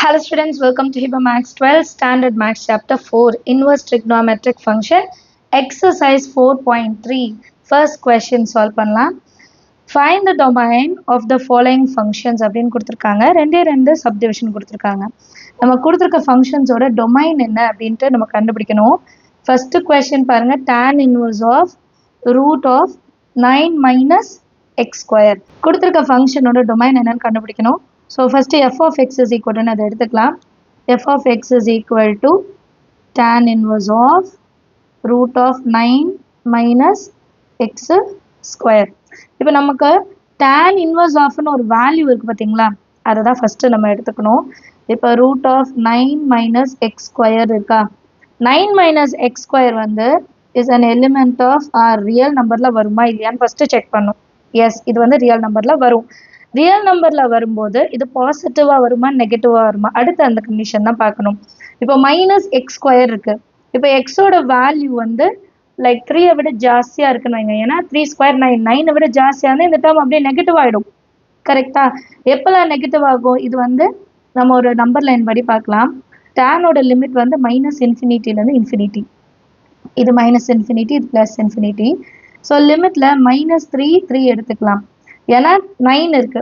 Hello students, welcome to Hiba Max 12 Standard Max Chapter 4 Inverse Trigonometric Function Exercise 4.3 First question solve பண்ணலாம். Find the domain of the following functions அப்படின்னு கொடுத்துருக்காங்க. ரெண்டு subdivision கொடுத்துருக்காங்க. நம்ம கொடுத்துருக்க functionsோட domain என்ன அப்படின்ட்டு நம்ம கண்டுபிடிக்கணும். First question பாருங்க, tan inverse of root of 9 minus x square. கொடுத்துருக்க functionோட domain என்னன்னு கண்டுபிடிக்கணும். So first f of x is equal to அதை எடுத்துக்கலாம். f of x is equal to tan inverse of root of 9 minus x square. இப்போ நமக்கு tan inverse of ஒரு value இருக்கு பார்த்தீங்களா, அதை தான் ஃபர்ஸ்ட் நம்ம எடுத்துக்கணும். இப்போ root of 9 minus x square இருக்கா, 9 minus x square வந்து is an element of our real numberல வருமா இல்லையான்னு ஃபர்ஸ்ட் செக் பண்ணும். எஸ், இது வந்து ரியல் நம்பர்ல வரும். ரியல் நம்பர்ல வரும்போது இது பாசிட்டிவா வருமா நெகட்டிவா வருமா, அடுத்து அந்த கண்டிஷன் தான் பார்க்கணும். இப்போ மைனஸ் எக்ஸ் ஸ்கொயர் இருக்கு. இப்போ எக்ஸோட வேல்யூ வந்து லைக் 3 விட ஜாஸ்தியா இருக்குன்னு வைங்க. ஏன்னா 3 ஸ்கொயர் 9, 9 விட ஜாஸ்தியா இருந்தால் இந்த டேர்ம் அப்படியே நெகட்டிவ் ஆயிடும். கரெக்டா? எப்பெல்லாம் நெகட்டிவ் ஆகும், இது வந்து நம்ம ஒரு நம்பர் லைன் படி பார்க்கலாம். டேனோட லிமிட் வந்து மைனஸ் இன்ஃபினிட்டிலேருந்து இன்ஃபினிட்டி. இது மைனஸ் இன்ஃபினிட்டி, இது பிளஸ் இன்ஃபினிட்டி. ஸோ லிமிட்ல -3 எடுத்துக்கலாம். ஏன்னா 9 இருக்கு,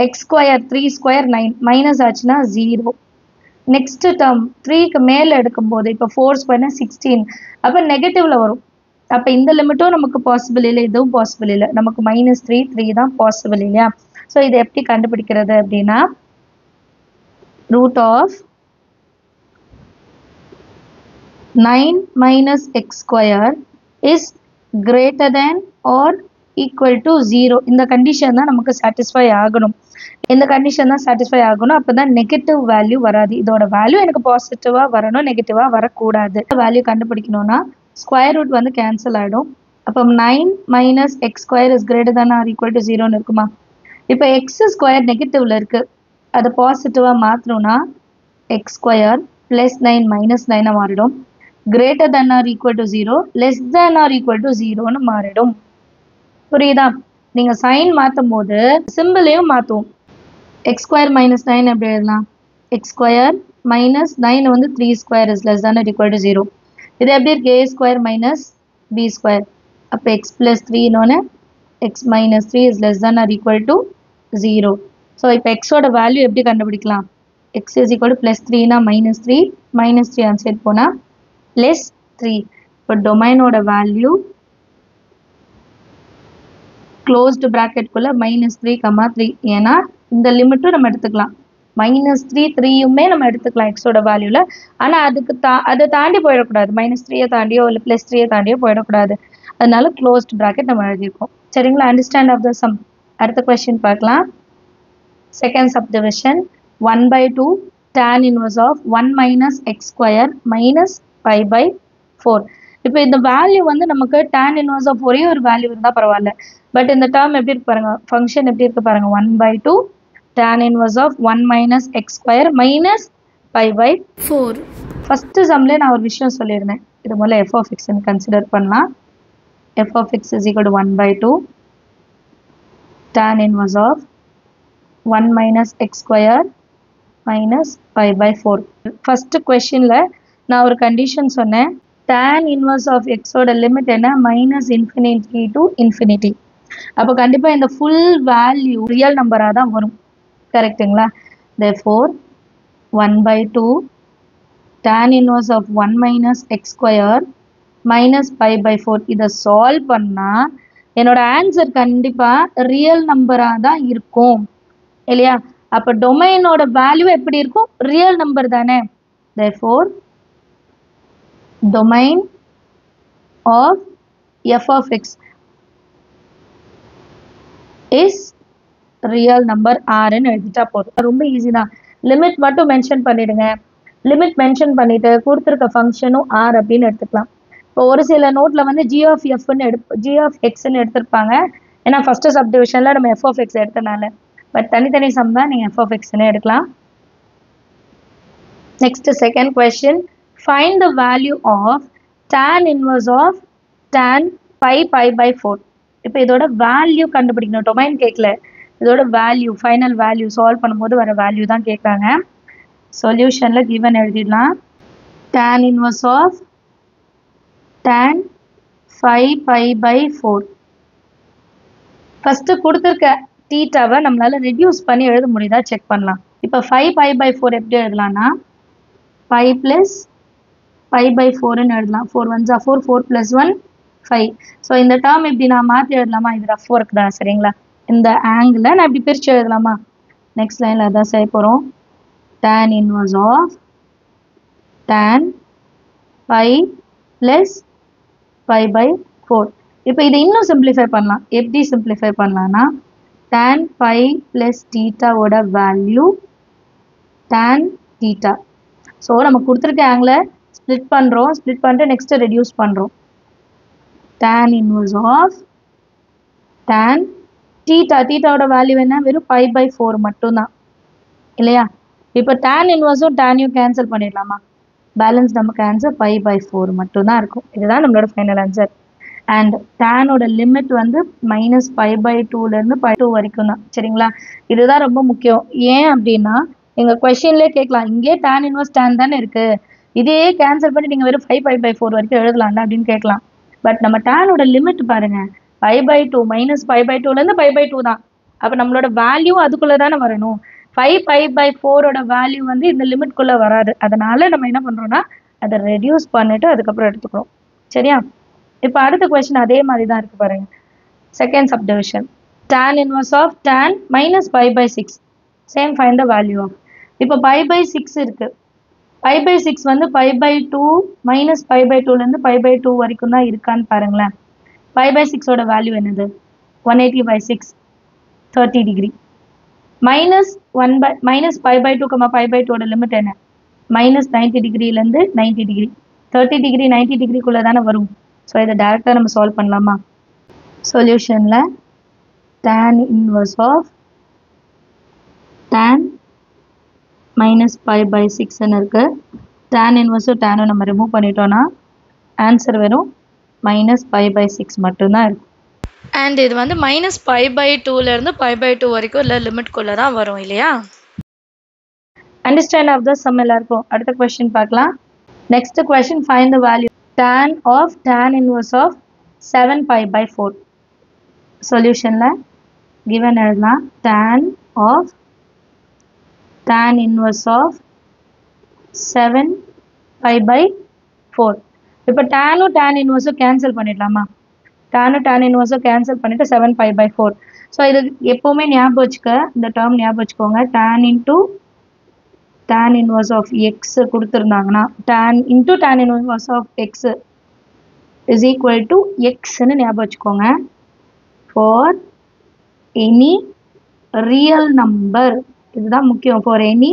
எக்ஸ் ஸ்கொயர் 3 ஸ்கொயர் 9 மைனஸ் ஆச்சுன்னா 0. நெக்ஸ்ட் டேர்ம் 3க்கு மேலே எடுக்கும்போது இப்போ 4 ஸ்கொயர்னா 16, அப்போ நெகட்டிவ்ல வரும். அப்போ இந்த லிமிட்டும் நமக்கு பாசிபிள் இல்லை, இதுவும் பாசிபிள் இல்லை. நமக்கு -3 தான் பாசிபிள் இல்லையா? ஸோ இதை எப்படி கண்டுபிடிக்கிறது அப்படின்னா, root of 9 minus x square is greater than or equal to 0. இந்த கண்டிஷன் தான் நமக்கு சாட்டிஸ்ஃபை ஆகணும். இந்த கண்டிஷன் தான் சாட்டிஸ்ஃபை ஆகணும். அப்போ தான் நெகட்டிவ் வேல்யூ வராது. இதோட வேல்யூ எனக்கு பாசிட்டிவாக வரணும், நெகட்டிவாக வரக்கூடாது. வேல்யூ கண்டுபிடிக்கணும்னா ஸ்கொயர் ரூட் வந்து கேன்சல் ஆகிடும். அப்போ 9 minus x square is greater than or equal to 0ன்னு இருக்குமா? இப்போ எக்ஸ் ஸ்கொயர் நெகட்டிவ்ல இருக்கு, அதை பாசிட்டிவாக மாற்றணும்னா எக்ஸ் ஸ்கொயர் ப்ளஸ் 9 மைனஸ் 9 மாறிடும். Greater than or equal to 0, less than or equal to 0ன்னு மாறிடும். புரியுதா? நீங்கள் சைன் மாற்றும் போது சிம்பிளையும் மாற்றுவோம். எக்ஸ் ஸ்கொயர் மைனஸ் 9 எப்படி எழுதலாம்? எக்ஸ் ஸ்கொயர் மைனஸ் 9 வந்து 3 square is less than or equal to 0. இது எப்படி இருக்கு? A square minus B square. அப்போ எக்ஸ் ப்ளஸ் 3ன்னு X minus 3 is less than or equal to 0. So இப்போ எக்ஸோட வேல்யூ எப்படி கண்டுபிடிக்கலாம்? X is equal to plus 3னா -3 ஆன்சர் போனால் ப்ளஸ் 3. இப்போ டொமைனோட வேல்யூ க்ளோஸ்டு ப்ராக்கெட்குள்ளே -3, ஏன்னா இந்த லிமிட்டும் நம்ம எடுத்துக்கலாம். -3 3யுமே நம்ம எடுத்துக்கலாம் எக்ஸோட வேல்யூவில். ஆனால் அதுக்கு அதை தாண்டி போயிடக்கூடாது. -3 தாண்டியோ இல்லை +3 தாண்டியோ போயிடக்கூடாது. அதனால க்ளோஸ்டு ப்ராக்கெட் நம்ம எழுதியிருக்கோம். சரிங்களா? Understand of the sum. அடுத்த கொஸ்டின் பார்க்கலாம். Second subdivision 1/2 tan inverse of 1 minus x square minus 5/4. இப்போ இந்த வேல்யூ வந்து நமக்கு tan inverse of ஒரே ஒரு வேல்யூ இருந்தால் பரவாயில்ல. பட் இந்த டேர்ம் எப்படி இருக்கு பாருங்க, ஃபங்க்ஷன் எப்படி இருக்கு பாருங்க. 1/2 tan inverse of 1 minus x square minus 5/4. First சம்ல நான் ஒரு விஷயம் சொல்லியிருந்தேன். இது முதல்ல f of x கன்சிடர் பண்ணலாம். f of x is equal to 1/2 tan inverse of 1 minus x square minus 5/4. First கொஸ்டின்ல நான் ஒரு கண்டிஷன் சொன்னேன். tan inverse of x ஓட லிமிட் என்ன? -infinity to infinity. அப்போ கண்டிப்பாக இந்த ஃபுல் வேல்யூ ரியல் நம்பராக தான் வரும். கரெக்டுங்களா? therefore 1/2 tan inverse of 1 minus x square minus 5/4. இதை சால்வ் பண்ணால் என்னோட ஆன்சர் கண்டிப்பாக ரியல் நம்பராக தான் இருக்கும் இல்லையா? அப்போ டொமைனோட வேல்யூ எப்படி இருக்கும்? ரியல் நம்பர் தானே. therefore domain of f of x is real number r ன்னு எழுதிட்டா போதும். ரொம்ப ஈஸி தான். லிமிட் மட்டும் மென்ஷன் பண்ணிடுங்க. லிமிட் மென்ஷன் பண்ணிட்டு கொடுத்துருக்க ஃபங்க்ஷனும் r அப்படின்னு எடுத்துக்கலாம். இப்போ ஒரு சில நோட்ல வந்து g of xன்னு எடுத்திருப்பாங்க. ஏன்னா ஃபர்ஸ்ட் சப்டிவிஷன்ல நம்ம f of x எடுத்தனால. பட் தனித்தனி சம் தான், நீங்கள் f of xன்னு எடுக்கலாம். Next second question, find the value of tan inverse of tan pi/4. இப்போ இதோட வேல்யூ கண்டுபிடிக்கணும். டொமைன் கேட்கல, இதோட வேல்யூ ஃபைனல் வேல்யூ சால்வ் பண்ணும்போது வர வேல்யூ தான் கேட்குறாங்க. சொல்யூஷனில் கிவன் எழுதிடலாம். tan inverse of tan 5 pi by 4. First கொடுத்துருக்க தீட்டாவை நம்மளால் ரெடியூஸ் பண்ணி எழுத முடியுதா செக் பண்ணலாம். இப்போ 5 pi by 4 எப்படி எழுதலாம்னா 5 plus pi by 4ன்னு எழுதலாம். 4 1 4, 4 plus 1 5. ஸோ இந்த டேர்ம் இப்படி நான் மாற்றி எழுதலாமா? இது ரஃப் ஒர்க் தான் சரிங்களா. இந்த ஆங்கிளை நான் இப்படி பிரித்து எழுதலாமா? நெக்ஸ்ட் லைனில் அதான் செய்ய போகிறோம். tan inverse of tan 5 plus pi by 4. இப்போ இதை இன்னும் சிம்பிளிஃபை பண்ணலாம். எப்படி சிம்பிளிஃபை பண்ணலாம்னா tan pi plus தீட்டாவோட வேல்யூ tan தீட்டா. ஸோ நம்ம கொடுத்துருக்க ஆங்கிளை ஸ்ப்ளிட் பண்ணுறோம். ஸ்ப்ளிட் பண்ணிட்டு நெக்ஸ்ட்டு ரெடியூஸ் பண்ணுறோம். tan inverse of tan தீட்டா. தீட்டாவோட வேல்யூ என்ன? வெறும் pi by 4 மட்டும்தான் இல்லையா. இப்போ tan இன்வர்ஸும் டேனையும் கேன்சல் பண்ணிடலாமா? பேலன்ஸ் நமக்கு ஆன்சர் pi by 4 மட்டும்தான் இருக்கும். இதுதான் நம்மளோட ஃபைனல் ஆன்சர். அண்ட் டேனோட லிமிட் வந்து மைனஸ் pi by 2லேருந்து pi 2 வரைக்கும் தான் சரிங்களா. இதுதான் ரொம்ப முக்கியம். ஏன் அப்படின்னா எங்கள் கொஷின்லேயே கேட்கலாம், இங்கே tan இன்வர்ஸ் tan தானே இருக்குது, இதையே கேன்சல் பண்ணி நீங்கள் வெறும் 5 pi by 4 வரைக்கும் எழுதலாம்ல அப்படின்னு கேட்கலாம். பட் நம்ம டேனோட லிமிட் பாருங்கள், pi by 2 minus pi by 2லேருந்து pi by 2 தான். அப்போ நம்மளோட வேல்யூ அதுக்குள்ளே தானே வரணும். 5 pi by 4ஓட வேல்யூ வந்து இந்த லிமிட்குள்ளே வராது. அதனால நம்ம என்ன பண்ணுறோன்னா அதை ரெடியூஸ் பண்ணிவிட்டு அதுக்கப்புறம் எடுத்துக்கிறோம் சரியா. இப்போ அடுத்த கொஸ்டின் அதே மாதிரி தான் இருக்குது பாருங்கள். Second subdivision tan inverse of tan minus pi by 6. Same find the value of. இப்போ pi by 6 இருக்குது. pi by 6 வந்து pi by 2 minus pi by 2லேருந்து pi by 2 வரைக்கும் தான் இருக்கான்னு பாருங்களேன். pi by 6ஓட வேல்யூ என்னது? 180 by 6 30 degree. Minus pi by 2 pi by 2ஓட லிமிட் என்ன? மைனஸ் 90 டிகிரிலேருந்து 90 டிகிரி. 30 டிகிரி 90 டிகிரிக்குள்ளே தானே வரும். ஸோ இதை டேரெக்டாக நம்ம சால்வ் பண்ணலாமா? சொல்யூஷனில் tan inverse of tan minus pi by 6ன்னு இருக்குது. tan inverse tan நம்ம ரிமூவ் பண்ணிட்டோன்னா ஆன்சர் வெறும் மைனஸ் pi by 6 மட்டும்தான் இருக்கும். அண்ட் இது வந்து மைனஸ் pi by 2லேருந்து pi by 2 வரைக்கும் இல்லை லிமிட்குள்ளே தான் வரும் இல்லையா. அண்டர்ஸ்டாண்ட் ஆஃப் த சம் எல்லாருக்கும். அடுத்த கொஸ்டின் பார்க்கலாம். Next question find the value tan of tan inverse of 7 pi by 4. சொல்யூஷனில் given எழுதலாம். tan of tan inverse of 7 pi by 4. இப்போ டேனும் tan inverse கேன்சல் பண்ணிடலாமா? டேனும் tan inverse கேன்சல் பண்ணிவிட்டு 7 pi by 4. So இது எப்போவுமே ஞாபகம் வச்சுக்க, இந்த டேர்ம் ஞாபகம் வச்சுக்கோங்க. tan into tan inverse of x கொடுத்துருந்தாங்கன்னா tan into tan inverse of x is equal to xன்னு ஞாபகம் வச்சுக்கோங்க. for any real number. இதுதான் முக்கியம். for any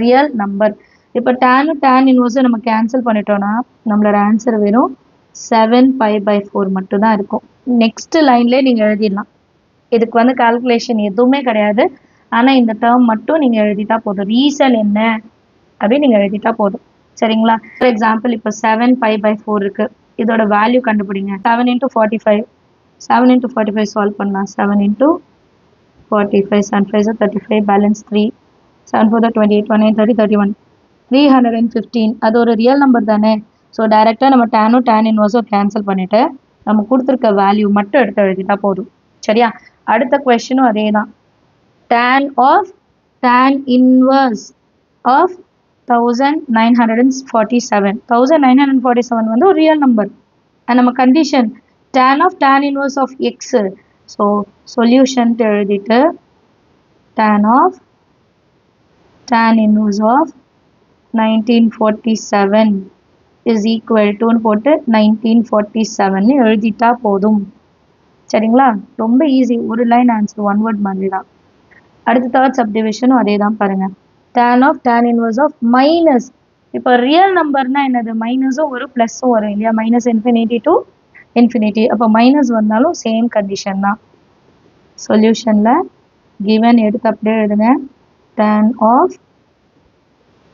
real number. இப்போ tan inverse நம்ம கேன்சல் பண்ணிட்டோன்னா நம்மளோட ஆன்சர் வெறும் 7 pi by 4 மட்டும்தான் இருக்கும். நெக்ஸ்ட் லைன்லேயே நீங்கள் எழுதிடலாம். இதுக்கு வந்து கால்குலேஷன் எதுவுமே கிடையாது. ஆனால் இந்த டேர்ம் மட்டும் நீங்கள் எழுதிட்டா போதும். ரீசன் என்ன அப்படின்னு நீங்கள் எழுதிட்டா போதும் சரிங்களா. ஃபார் எக்ஸாம்பிள் இப்போ 7 pi by 4 இருக்குது. இதோட வேல்யூ கண்டுபிடிங்க. 7 into 45. 7 into 45 சால்வ் பண்ணலாம். 7 into 45. 7 5 35. பேலன்ஸ் 3. 7 4 28. 1 9 30 31. 315. அது ஒரு ரியல் நம்பர் தானே. ஸோ டைரெக்டாக நம்ம டேனும் tan inverse கேன்சல் பண்ணிவிட்டு நம்ம கொடுத்துருக்க வேல்யூ மட்டும் எடுத்து எழுதிட்டா போதும் சரியா. அடுத்த கொஸ்டினும் அதே தான். tan of tan inverse of 1947. 1947 வந்து ஒரு ரியல் நம்பர். அண்ட் நம்ம condition tan of tan inverse of x. So solution எழுதிட்டு tan of tan inverse of 1947 is equal to போட்டு 1947 எழுதிட்டா போதும் சரிங்களா. ரொம்ப ஈஸி. ஒரு லைன் ஆன்சர், ஒன் வேர்ட் மாதிரி தான். அடுத்த தேர்ட் சப்டிவிஷனும் அதே தான் பாருங்கள். tan of tan inverse of minus. இப்போ ரியல் நம்பர்னா என்னது? மைனஸும் ஒரு ப்ளஸ்ஸும் வரும் இல்லையா. Minus infinity to infinity. அப்போ மைனஸ் வந்தாலும் சேம் கண்டிஷன் தான். சொல்யூஷனில் கிவன் எடுத்து அப்படியே எழுதுங்க. tan of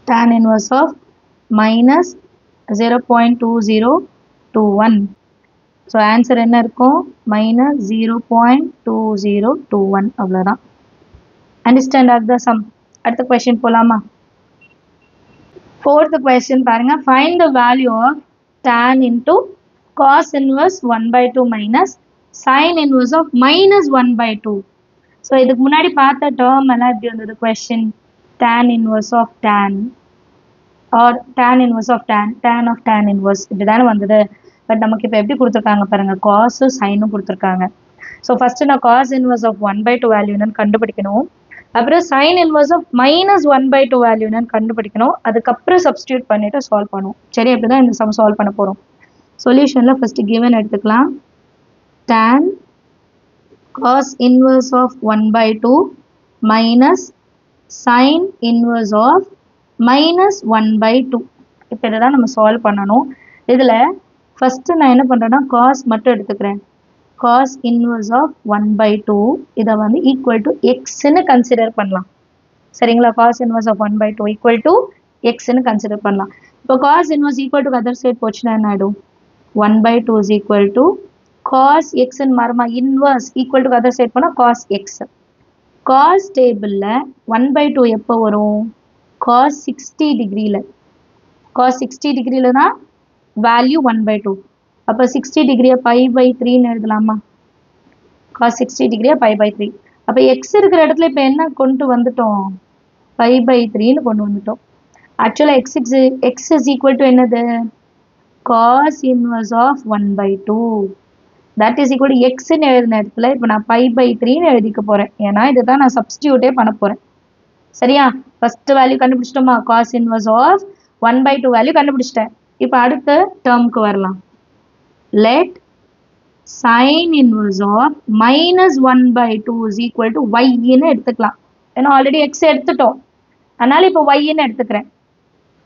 tan inverse of minus 0.2021. So answer என்ன இருக்கும்? மைனஸ் 0.2021. அவ்வளோதான். Understand of the sum. அடுத்த கொஸ்டின் போகலாமா? Fourth question பாருங்க, find the value of tan into cos inverse 1 by 2 minus sin inverse of minus 1 by 2. So இதுக்கு முன்னாடி பார்த்த term எல்லாம் எப்படி வந்தது question? Tan inverse of tan or tan inverse of tan of tan inverse இப்படி தானே வந்தது. பட் நமக்கு இப்போ எப்படி கொடுத்துருக்காங்க பாருங்க, cos சைனும் கொடுத்துருக்காங்க. ஸோ ஃபர்ஸ்ட் நான் cos inverse of 1 by 2 value என்னன்னு கண்டுபிடிக்கணும். அப்புறம் sin inverse of minus 1 by 2 value என்னன்னு கண்டுபிடிக்கணும். அதுக்கப்புறம் சப்ஸ்டியூட் பண்ணிட்டு சால்வ் பண்ணுவோம். சரி, அப்படி தான் இந்த சம் சால்வ் பண்ண போகிறோம். சொல்யூஷனில் ஃபர்ஸ்ட் கிவன் எடுத்துக்கலாம். tan cos inverse of 1 by 2 minus sin inverse of minus 1 by 2. இப்போ இதை தான் நம்ம சால்வ் பண்ணணும். இதில் ஃபஸ்ட்டு நான் என்ன பண்ணுறேன்னா cos மட்டும் எடுத்துக்கிறேன். cos inverse of 1 by 2 இதை வந்து equal to xன்னு கன்சிடர் பண்ணலாம். சரிங்களா, cos inverse of 1 by 2 equal to xன்னு consider பண்ணலாம். இப்போ cos inverse equal to other side போச்சுன்னா என்ன ஆகிடும்? 1 by 2 is equal to cos xன்னு மாறுமா, inverse equal to other side போனால் cos x. cos டேபிளில் 1 by 2 எப்போ வரும்? cos 60 டிகிரியில். cos 60 டிகிரியில் தான் வேல்யூ 1 by 2. அப்போ 60 டிகிரியை பை பை 3ன்னு எழுதலாமா? cos 60 டிகிரியை பை பை 3. அப்போ எக்ஸ் இருக்கிற இடத்துல இப்போ என்ன கொண்டு வந்துட்டோம்? பை பை 3ன்னு கொண்டு வந்துட்டோம். ஆக்சுவலாக எக்ஸ் இஸ் ஈக்குவல் டு என்னது? cos inverse of 1 by 2. That is equal to எக்ஸ்ன்னு எழுதின இடத்துல இப்போ நான் பை பை 3ன்னு எழுதிக்க போகிறேன். ஏன்னா இதை தான் நான் சப்ஸ்டியூட்டே பண்ண போகிறேன். சரியா, ஃபர்ஸ்ட் வேல்யூ கண்டுபிடிச்சிட்டோமா? cos inverse of 1 by 2 value கண்டுபிடிச்சிட்டேன். இப்போ அடுத்த டேர்முக்கு வரலாம். let sin inverse of minus 1 by 2 is equal to y ன்னு எடுத்துக்கலாம். ஏன்னா ஆல்ரெடி x எடுத்துட்டோம், அதனால இப்போ y ன்னு எடுத்துக்கிறேன்.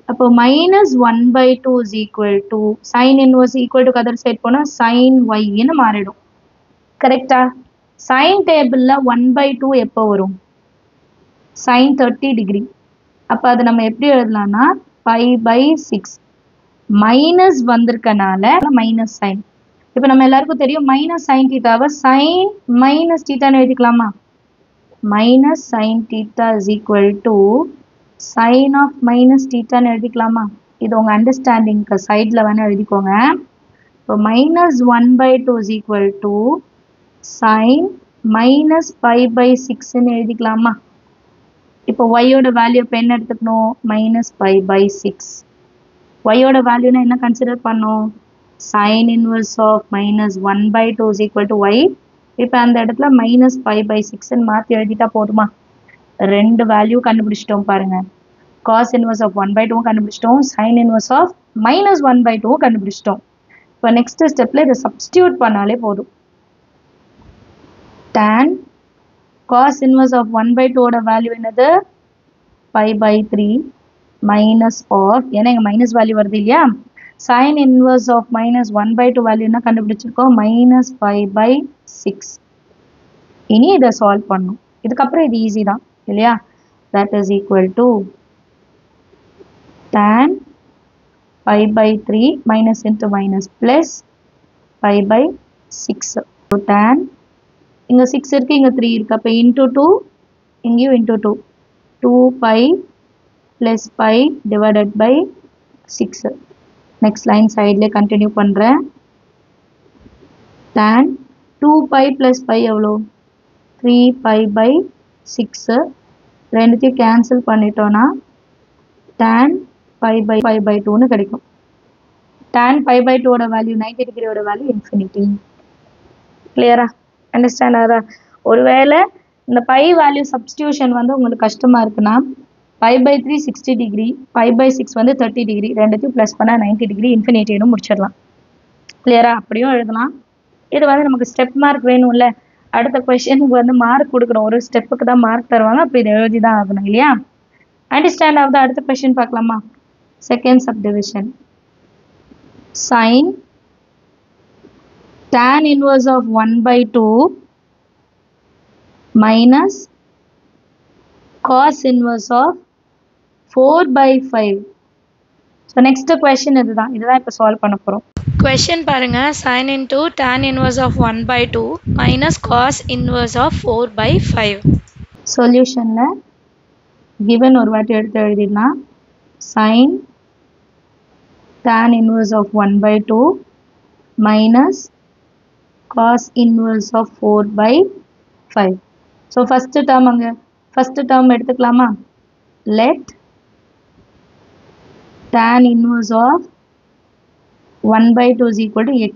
அப்போ minus 1 by 2 is equal to sin inverse equal to other side போனால் sin y ன்னு மாறிடும். கரெக்டா? sin டேபிளில் 1 by 2 எப்போ வரும்? sin 30 degree. அப்போ அதை நம்ம எப்படி எழுதலாம்னா பை பை 6 மைனஸ் வந்திருக்கனால மைனஸ் சைன். இப்போ நம்ம எல்லாருக்கும் தெரியும் மைனஸ் சைன் தீட்டாவை சைன் மைனஸ் தீட்டான்னு எழுதிக்கலாமா? மைனஸ் சைன் தீட்டா is equal to sine of minus தீட்டான்னு எழுதிக்கலாமா? இது உங்கள் அண்டர்ஸ்டாண்டிங்க்கு சைடில் வேணால் எழுதிக்கோங்க. இப்போ minus 1 by 2 is equal to sine minus pi pi 6ன்னு எழுதிக்கலாமா? இப்போ ஒய்யோட வேல்யூ இப்போ என்ன எடுத்துக்கணும்? Minus pi by 6. ஒய்யோட வேல்யூனா என்ன கன்சிடர் பண்ணோம்? Sine inverse of minus 1 by 2 is equal to y. இப்போ அந்த இடத்துல மைனஸ் பை பை 6ன்னு மாற்றி எழுதிட்டா போதுமா? ரெண்டு வேல்யூ கண்டுபிடிச்சிட்டோம் பாருங்க. காஸ் இன்வர்ஸ் ஆஃப் 1 by 2 கண்டுபிடிச்சிட்டோம், sine inverse of minus 1 by 2 கண்டுபிடிச்சிட்டோம். இப்போ நெக்ஸ்ட் ஸ்டெப்பில் இதை சப்ஸ்டியூட் பண்ணாலே போதும். tan cos inverse of 1 by 2 ஓட வேல்யூ என்னது? பை பை 3 மைனஸ் ஆஃப், ஏன்னா இங்கே மைனஸ் வேல்யூ வருது இல்லையா, sine inverse of minus 1 by 2 value என்ன கண்டுபிடிச்சிருக்கோம்? Minus 5 by 6. இனி இதை சால்வ் பண்ணும். இதுக்கப்புறம் இது ஈஸி தான் இல்லையா? That is equal to tan 5 by 3 minus into minus plus 5 by 6. tan இங்கே 6 இருக்குது, இங்கே 3 இருக்குது. அப்போ இன்ட்டு 2, இங்கேயும் into 2. 2 pi plus pi divided by 6. Next line side le continue பண்றேன். tan 2 pi plus pi எவ்வளோ? 3 pi by 6. ரெண்டுத்தையும் கேன்சல் பண்ணிட்டோன்னா tan pi by 5 by 2ன்னு கிடைக்கும். tan pi by 2 ஓட வேல்யூ 90 டிகிரியோட வேல்யூ இன்ஃபினிட்டி. கிளியரா? அண்டர்ஸ்டாண்ட் ஆகுதா? ஒருவேளை இந்த பை வேல்யூ சப்ஸ்டியூஷன் வந்து உங்களுக்கு கஷ்டமாக இருக்குன்னா pi by 3 60 degree, pi by 6 வந்து 30 டிகிரி, ரெண்டுத்தையும் ப்ளஸ் பண்ணால் 90 டிகிரி இன்ஃபினிட்டின்னு முடிச்சிடலாம். கிளியரா? அப்படியும் எழுதலாம். இது வந்து நமக்கு ஸ்டெப் மார்க் வேணும்ல, அடுத்த கொஷனுக்கு வந்து மார்க் கொடுக்கணும், ஒரு ஸ்டெப்புக்கு தான் மார்க் தருவாங்க, அப்போ இதை எழுதி தான் ஆகணும் இல்லையா? அண்டர்ஸ்டாண்ட் ஆகுது? அடுத்த கொஷின் பார்க்கலாமா? Second subdivision. Sine tan inverse of 1 by 2 minus cos inverse of 4 by 5. So next question இதுதான் இப்போ சால்வ் பண்ண போகிறோம். Question பாருங்க, sin into tan inverse of 1 by 2 minus cos inverse of 4 by 5. சொல்யூஷனில் given ஒரு வாட்டி எடுத்து எழுதிடலாம். sin tan inverse of 1 by 2 minus cos inverse of 4 by 5. So first term எடுத்துக்கலாமா? Let tan inverse of 1 by 2 is equal to x.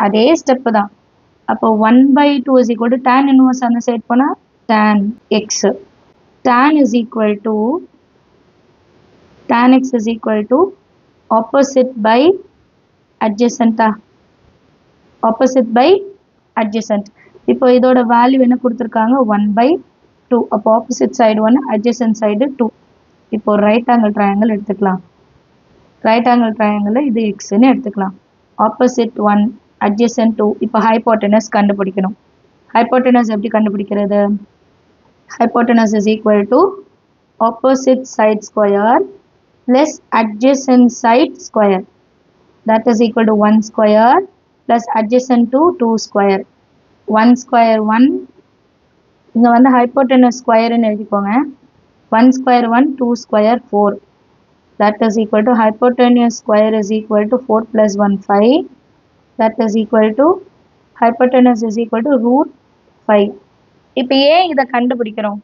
அதே step தான். அப்போ 1 by 2 is equal to tan inverse அந்த side போனா tan x. Tan is equal to tan x is equal to opposite by adjacent. Opposite by adjacent. இப்போ இதோட value என்ன கொடுத்திருக்காங்க 1 by 2. அப்போ opposite side 1 adjacent side 2. இப்போ right angle triangle எடுத்துக்கலாம். Right angle triangle இது x ன்னு எடுத்துக்கலாம். Opposite 1 adjacent 2. இப்போ hypotenuse கண்டுபிடிக்கணும். Hypotenuse எப்படி கண்டுபிடிக்கிறது? Hypotenuse is equal to opposite side square plus adjacent side square. That is equal to 1 square plus adjacent to 2 square. 1 square 1. இங்க வந்து hypotenuse square ன்னு எழுதிக்கோங்க. 1 square 1, 2 square 4. That is equal to hypotenuse square is equal to 4 plus 1 5. That is equal to hypotenuse is equal to root 5. இப்போ ஏன் இதை கண்டுபிடிக்கிறோம்?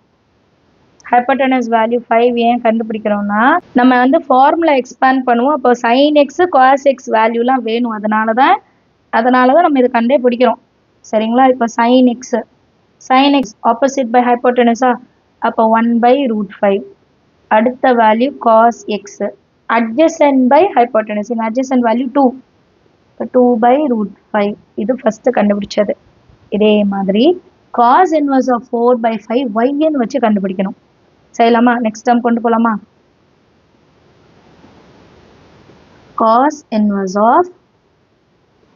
hypotenuse value 5 ஏன் கண்டுபிடிக்கிறோம்னா நம்ம வந்து ஃபார்முலா எக்ஸ்பேண்ட் பண்ணுவோம். அப்போ sin x cos x வேல்யூலாம் வேணும். அதனால தான் நம்ம இதை கண்டே பிடிக்கிறோம். சரிங்களா? இப்போ sin x opposite by hypotenuse அப்போ 1 by root 5. அடுத்த value cos x adjacent by hypotenuse. in adjacent value 2. 2 by root 5. இது ஃபர்ஸ்ட் கண்டுபிடிச்சது. இதே மாதிரி cos inverse of 4 by 5 y ன்னு வச்சு கண்டுபிடிக்கணும். செய்யலாமா? நெக்ஸ்ட் டேர்ம் கொண்டு போலாமா? cos inverse of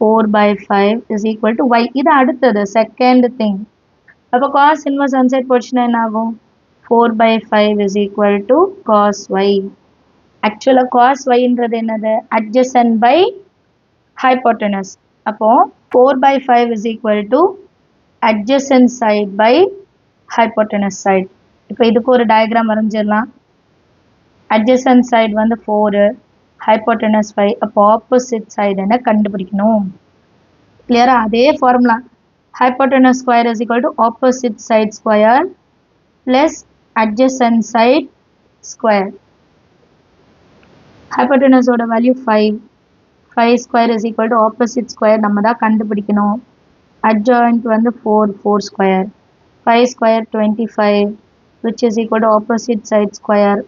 4 by 5 is equal to y. இது அடுத்தது செகண்ட் திங். அப்போ cos inverse on side போச்சுன்னா என்ன ஆகும்? 4 by 5 is equal to cos y. ஆக்சுவலா cos y ன்றது என்னது? adjacent by hypotenuse. அப்போ 4 by 5 is equal to adjacent side by hypotenuse side. இப்போ இதுக்கு ஒரு டயக்ராம் வரைஞ்சிடலாம். adjacent side வந்து 4, hypotenuse 5. அப்போ opposite side என்ன கண்டுபிடிக்கணும். கிளியரா? அதே formula hypotenuse square is equal to opposite side square plus adjacent side square. hypotenuse ஓட value 5. 5 square is equal to opposite square நம்ம தான் கண்டுபிடிக்கணும். adjoint வந்து 4 square. 5 square 25 which is equal to opposite side square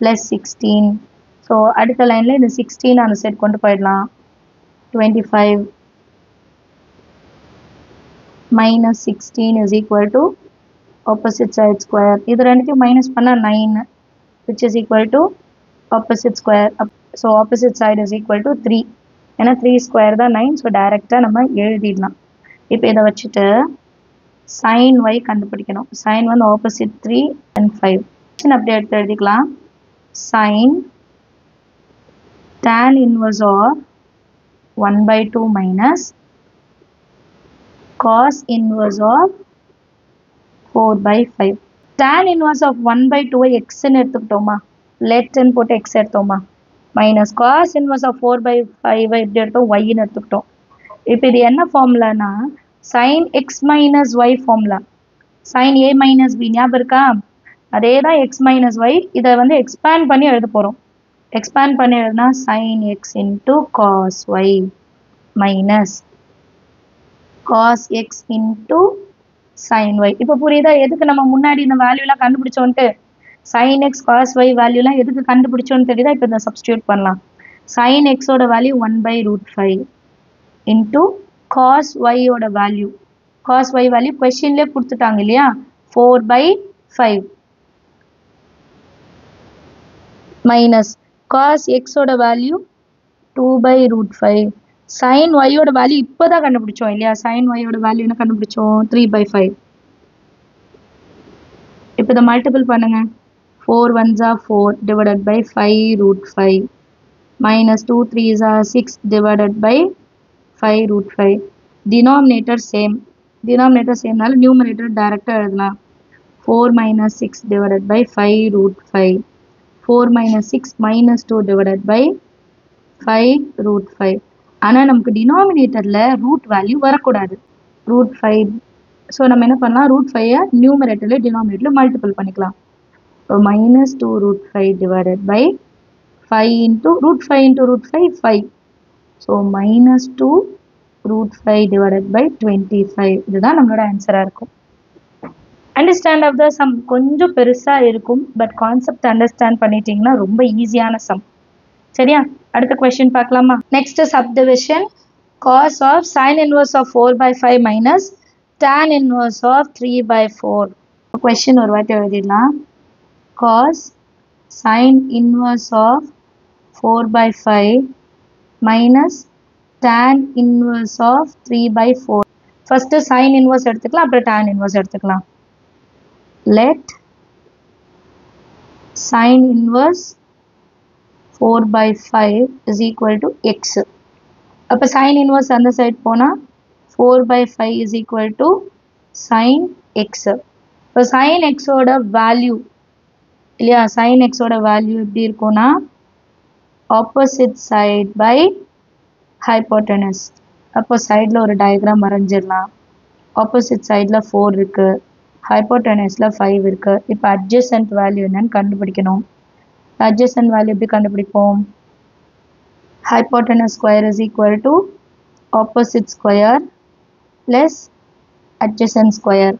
plus 16. So அடுத்த லைன்ல இந்த 16 அந்த side கொண்டு போயிடலாம். 25 minus 16 is equal to opposite side square. இது ரெண்டுத்தையும் மைனஸ் பண்ணா 9 which is equal to opposite square. So opposite side is equal to 3. ஏன்னா 3 square தான் 9. So டைரக்டா நம்ம எழுதிடலாம். இப்போ இதை வச்சுட்டு sin y கண்டுபிடிக்கணும். sin வந்து opposite 3 and 5. அப்படியே எடுத்து எழுதிக்கலாம். sin tan inverse of 1 by 2 minus cos inverse of 4 by 5. tan inverse of 1 by 2 x ன்னு எடுத்துக்கிட்டோமா? let ன்னு போட்டு x எடுத்தோமா? minus cos inverse of 4 by 5 எப்படி எடுத்தோம்? y ன்னு எடுத்துக்கிட்டோம். இப்போ இது என்ன ஃபார்முலானா sin x minus y formula. sin a minus b ஞாபகம் இருக்கா? அதே தான் x minus y. இதை வந்து எக்ஸ்பேண்ட் பண்ணி எழுத போகிறோம். எக்ஸ்பேண்ட் பண்ணி எழுதுனா sin x into cos y minus cos x into sin y. இப்போ புரியுதா எதுக்கு நம்ம முன்னாடி இந்த வேல்யூலாம் கண்டுபிடிச்சோன்ட்டு? sin x cos y வேல்யூலாம் எதுக்கு கண்டுபிடிச்சோன்னு தெரியுதா? இப்போ இதை சப்ஸ்டியூட் பண்ணலாம். sin x ஓட value 1 by root 5 into cos y ஓட வேல்யூ. cos y வேல்யூ கொஸ்டின்லேயே கொடுத்துட்டாங்க இல்லையா? 4 by 5 minus cos x ஓட value 2 by root 5. sin y ஓட வேல்யூ இப்போ தான் கண்டுபிடிச்சோம் இல்லையா? sin y ஓட வேல்யூ என்ன கண்டுபிடிச்சோம்? 3 by 5. இப்போ இதை மல்டிபிள் பண்ணுங்க. 4 1s are 4 divided by 5 root 5 minus 2 3s are 6 divided by 5 root 5. denominator same. denominator same நால numerator direct எழுதலாம். 4 minus 6 divided by 5 root 5 4 minus 6 minus 2 divided by 5 root 5. ஆனால் நமக்கு டினாமினேட்டரில் ரூட் வேல்யூ வரக்கூடாது. ரூட் 5. ஸோ நம்ம என்ன பண்ணலாம், ரூட் 5 நியூமரேட்டரில் டினாமினேட்டரில் மல்டிபிள் பண்ணிக்கலாம். So minus 2 root 5 divided by 5 into root 5 into root 5, 5. So minus 2 root 5 divided by 25. இதுதான் நம்மளோட ஆன்சராக இருக்கும். அண்டர்ஸ்டாண்ட் ஆஃப் த சம் கொஞ்சம் பெருசாக இருக்கும், பட் கான்செப்ட் அண்டர்ஸ்டாண்ட் பண்ணிட்டீங்கன்னா ரொம்ப ஈஸியான சம். சரியா? அடுத்த கொஸ்டின் பார்க்கலாமா? Next subdivision. cos of sin inverse of 4/5 minus tan inverse of 3/4. Question ஒரு வாட்டி எழுதிடலாம். cos sin inverse of 4/5 minus tan inverse of 3/4. First sin inverse எடுத்துக்கலாம், அப்புறம் tan inverse எடுத்துக்கலாம். Let sin inverse 4/5 is equal to x. அப்போ sin inverse அந்த side போனால் 4/5 is equal to sin x. இப்போ sin x ஓட வேல்யூ இல்லையா, sin x ஓட வேல்யூ எப்படி இருக்கும்னா ஆப்போசிட் சைட் பை ஹைப்போட்டனஸ். அப்போ சைடில் ஒரு டயக்ராம் வரைஞ்சிடலாம். ஆப்போசிட் சைடில் 4 இருக்குது, ஹைப்போட்டனஸில் 5 இருக்குது. இப்போ அட்ஜசன்ட் வேல்யூ என்னன்னு கண்டுபிடிக்கணும். அட்ஜசன்ட் வேல்யூ எப்படி கண்டுபிடிப்போம்? Hypotenuse square is equal to opposite square plus adjacent square.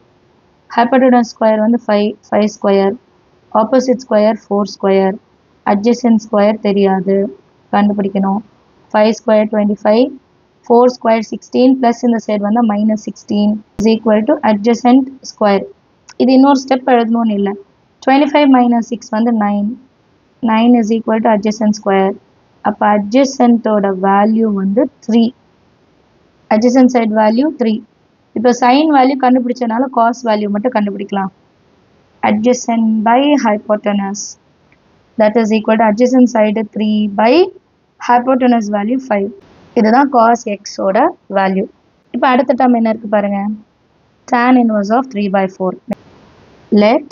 Hypotenuse square வந்து 5 square, opposite square 4 square, adjacent square தெரியாது, கண்டுபிடிக்கணும். 5 ஸ்கொயர் 25, 4 ஸ்கொயர் 16 ப்ளஸ் இந்த சைடு வந்து -16 is equal to adjacent square. இது இன்னொரு ஸ்டெப் எழுதணும்னு இல்லை. 25 minus 6 வந்து 9. 9 is equal to adjacent square. அப்போ அட்ஜசன்ட்டோட வேல்யூ வந்து 3. Adjacent side value 3. இப்போ சைன் வேல்யூ கண்டுபிடிச்சனால காஸ் வேல்யூ மட்டும் கண்டுபிடிக்கலாம். Adjacent by hypotenuse that is equal to adjacent side 3 by hypotenuse value 5. இதுதான் cos x ஓட வேல்யூ. இப்போ அடுத்த டேர்ம் என்ன இருக்குது பாருங்க, tan inverse of 3/4. Let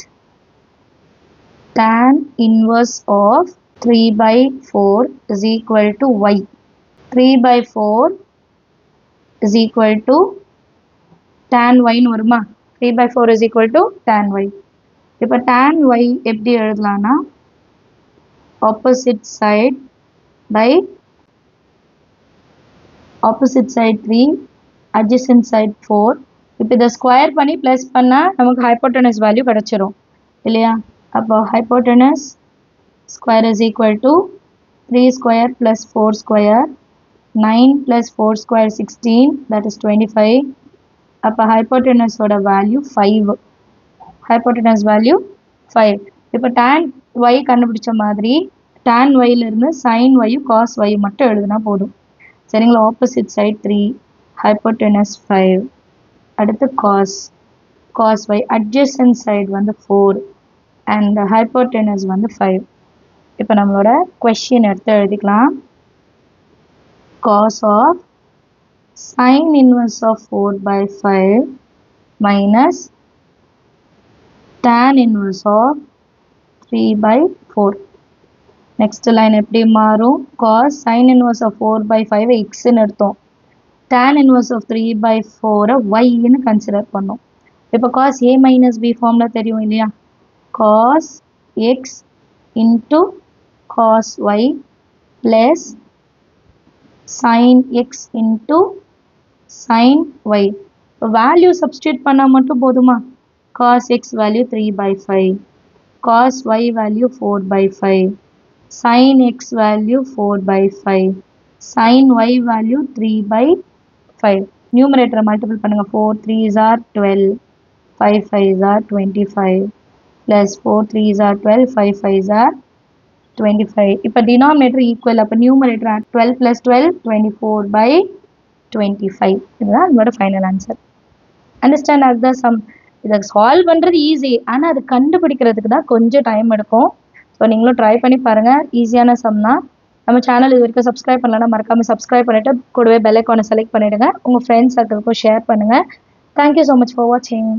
tan inverse of 3/4 is equal to y. 3/4 is equal to tan y ன்னு வருமா? 3/4 is equal to tan y. இப்போ tan y எப்படி எழுதலாம்னா opposite side by opposite side 3, adjacent side 4. இப்போ இதை square பண்ணி plus பண்ணால் நமக்கு hypotenuse value கிடச்சிரும் இல்லையா? அப்போ hypotenuse square is equal to 3 square plus 4 square, 9 plus 4 square 16, that is 25. அப்போ ஹைப்போட்டனஸோட வேல்யூ 5. Hypotenuse value 5. இப்போ tan y கண்டுபிடிச்ச மாதிரி tan yலேருந்து sin y cos y மட்டும் எழுதுனா போதும். சரிங்களா? ஆப்போசிட் சைட் 3, ஹைப்போட்டனஸ் 5, அடுத்து cos y, அட்ஜசன்ட் சைடு வந்து 4 அண்ட் ஹைப்போட்டனஸ் வந்து 5. இப்போ நம்மளோட கொஸ்டின் எடுத்து எழுதிக்கலாம். cos of sin inverse of 4/5 minus tan inverse of 3/4. Next line எப்படி மாறும்? cos sin inverse ஆஃப் 4/5 எக்ஸ்ன்னு எடுத்தோம், tan inverse ஆஃப் 3/4 yன்னு கன்சிடர் பண்ணோம். இப்போ cos a minus b ஃபார்ம்ல தெரியும் இல்லையா? cos x into cos y plus sin x into sin y. இப்போ வேல்யூ சப்ஸ்டியூட் பண்ணால் மட்டும் போதுமா? cos x value 3/5, cos y value 4/5, sin x value 4/5, sin y value 3/5. Numerator multiple பண்ணுங்க. 4 3s are 12, 5 5s are 25 plus 4 3s are 12, 5 5s are 25. இப்போ denominator equal, அப்போ numerator 12 plus 12 24/25. இதுதான் நம்மளோட final answer. Understand ஆகுதா some? இதை solve பண்ணுறது easy, ஆனால் அது கண்டுபிடிக்கிறதுக்கு தான் கொஞ்சம் டைம் எடுக்கும். ஸோ நீங்களும் ட்ரை பண்ணி பாருங்கள். ஈஸியான சம்னா. நம்ம சேனல் இது வரைக்கும் சப்ஸ்கிரைப் பண்ணலன்னா மறக்காமல் சப்ஸ்கிரைப் பண்ணிவிட்டு கூடவே பெல் ஐக்கானை செலக்ட் பண்ணிவிடுங்க. உங்கள் ஃப்ரெண்ட்ஸ் சர்க்கிளுக்கும் ஷேர் பண்ணுங்கள். தேங்க்யூ ஸோ மச் ஃபார் வாட்சிங்.